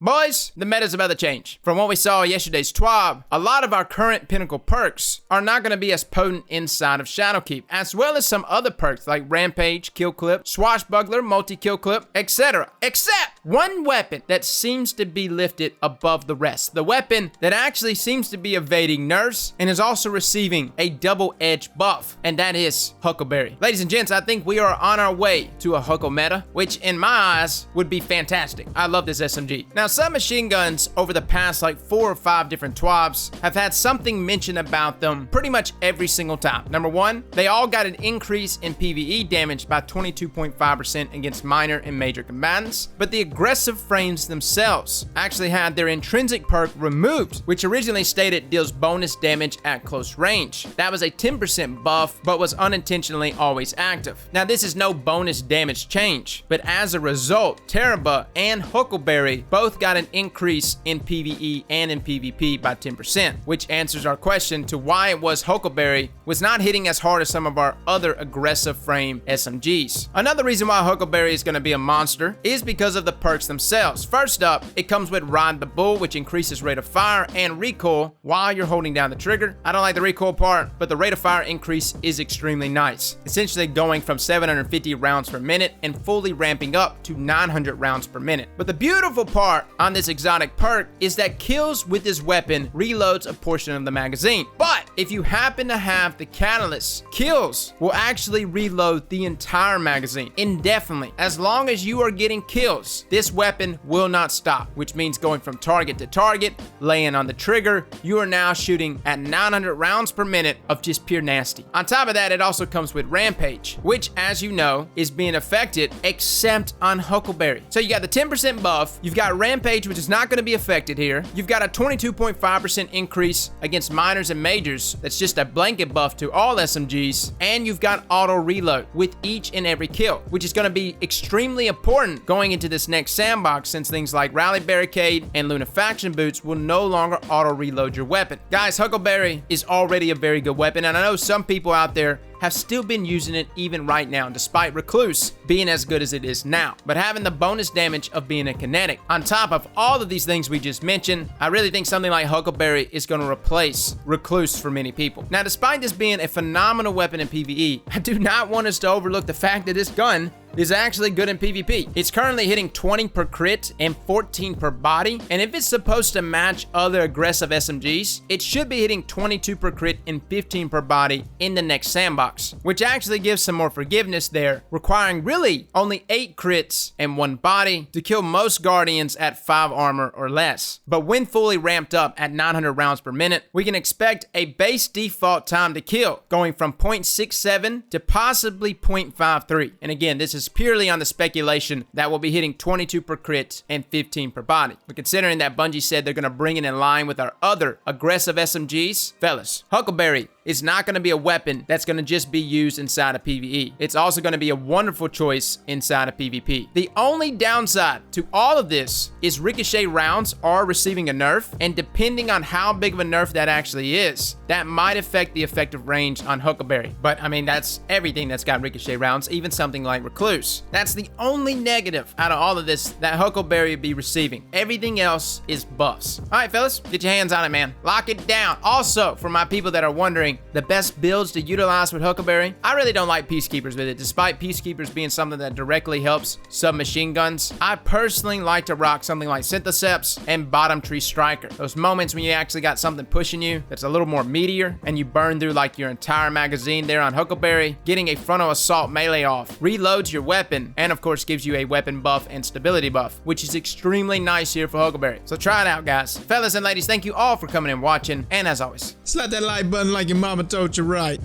Boys, the meta's about to change. From what we saw yesterday's TWAB, a lot of our current pinnacle perks are not going to be as potent inside of Shadowkeep, as well as some other perks like Rampage, Kill Clip, Swashbuckler, Multi-Kill Clip, etc. Except one weapon that seems to be lifted above the rest. The weapon that actually seems to be evading nerfs and is also receiving a double-edged buff, and that is Huckleberry. Ladies and gents, I think we are on our way to a HuckleMETA, which in my eyes would be fantastic. I love this SMG. Now, submachine guns over the past like 4 or 5 different TWABs have had something mentioned about them pretty much every single time. Number one, they all got an increase in PvE damage by 22.5% against minor and major combatants, but the aggressive frames themselves actually had their intrinsic perk removed, which originally stated deals bonus damage at close range. That was a 10% buff, but was unintentionally always active. Now, this is no bonus damage change, but as a result, Teraba and Huckleberry both got an increase in PvE and in PvP by 10%, which answers our question to why it was Huckleberry was not hitting as hard as some of our other aggressive frame SMGs. Another reason why Huckleberry is going to be a monster is because of the perks themselves. First up, it comes with Ride the Bull, which increases rate of fire and recoil while you're holding down the trigger. I don't like the recoil part, but the rate of fire increase is extremely nice, essentially going from 750 rounds per minute and fully ramping up to 900 rounds per minute. But the beautiful part on this exotic perk is that kills with this weapon reloads a portion of the magazine. But if you happen to have the catalyst, kills will actually reload the entire magazine indefinitely. As long as you are getting kills, this weapon will not stop, which means going from target to target, laying on the trigger, you are now shooting at 900 rounds per minute of just pure nasty. On top of that, it also comes with Rampage, which, as you know, is being affected except on Huckleberry. So you got the 10% buff, you've got Rampage, which is not going to be affected here. You've got a 22.5% increase against minors and majors. That's just a blanket buff to all SMGs. And you've got auto reload with each and every kill, which is going to be extremely important going into this next sandbox, since things like Rally Barricade and Lunafaction Boots will no longer auto reload your weapon. Guys, Huckleberry is already a very good weapon, and I know some people out there have still been using it even right now, despite Recluse being as good as it is now. But having the bonus damage of being a kinetic, on top of all of these things we just mentioned, I really think something like Huckleberry is going to replace Recluse for many people. Now, despite this being a phenomenal weapon in PvE, I do not want us to overlook the fact that this gun is actually good in PvP. It's currently hitting 20 per crit and 14 per body, and if it's supposed to match other aggressive SMGs, it should be hitting 22 per crit and 15 per body in the next sandbox, which actually gives some more forgiveness there, requiring really only 8 crits and 1 body to kill most Guardians at 5 armor or less. But when fully ramped up at 900 rounds per minute, we can expect a base default time to kill going from 0.67 to possibly 0.53. And again, this is purely on the speculation that we'll be hitting 22 per crit and 15 per body. But considering that Bungie said they're going to bring it in line with our other aggressive SMGs, fellas, Huckleberry is not going to be a weapon that's going to just be used inside of PvE. It's also going to be a wonderful choice inside of PvP. The only downside to all of this is ricochet rounds are receiving a nerf, and depending on how big of a nerf that actually is, that might affect the effective range on Huckleberry. But I mean, that's everything that's got ricochet rounds, even something like Recluse. That's the only negative out of all of this that Huckleberry would be receiving. Everything else is buffs. All right, fellas, get your hands on it, man. Lock it down. Also, for my people that are wondering, the best builds to utilize with Huckleberry, I really don't like Peacekeepers with it. Despite Peacekeepers being something that directly helps submachine guns, I personally like to rock something like Syntheseps and Bottom Tree Striker. Those moments when you actually got something pushing you that's a little more meatier and you burn through like your entire magazine there on Huckleberry, getting a frontal assault melee off, reloads your weapon, and of course gives you a weapon buff and stability buff, which is extremely nice here for Huckleberry. So try it out, guys. Fellas and ladies, thank you all for coming and watching, and as always, slap that like button like your mama told you right.